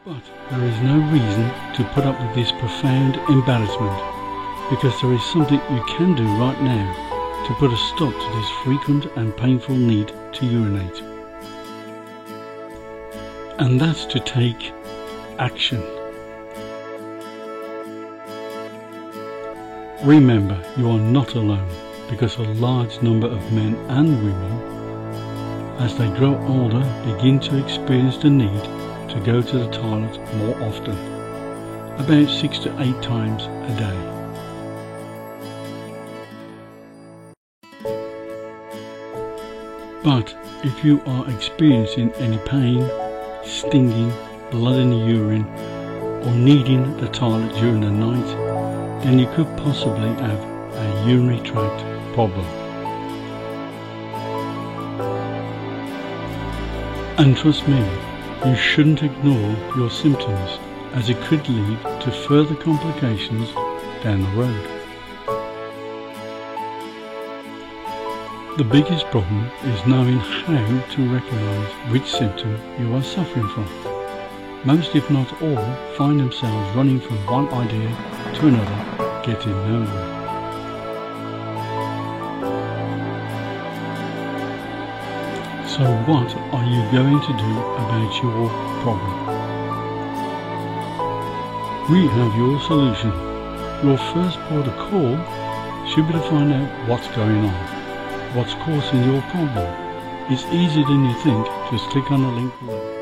But there is no reason to put up with this profound embarrassment, because there is something you can do right now to put a stop to this frequent and painful need to urinate. And that's to take action. Remember, you are not alone, because a large number of men and women, as they grow older, begin to experience the need to go to the toilet more often, about 6 to 8 times a day. But if you are experiencing any pain, stinging, blood in the urine, or needing the toilet during the night, then you could possibly have a urinary tract problem. And trust me, you shouldn't ignore your symptoms, as it could lead to further complications down the road. The biggest problem is knowing how to recognise which symptom you are suffering from. Most, if not all, find themselves running from one idea to another, getting nowhere. So what are you going to do about your problem? We have your solution. Your first port of call should be to find out what's going on, what's causing your problem. It's easier than you think. Just click on the link below.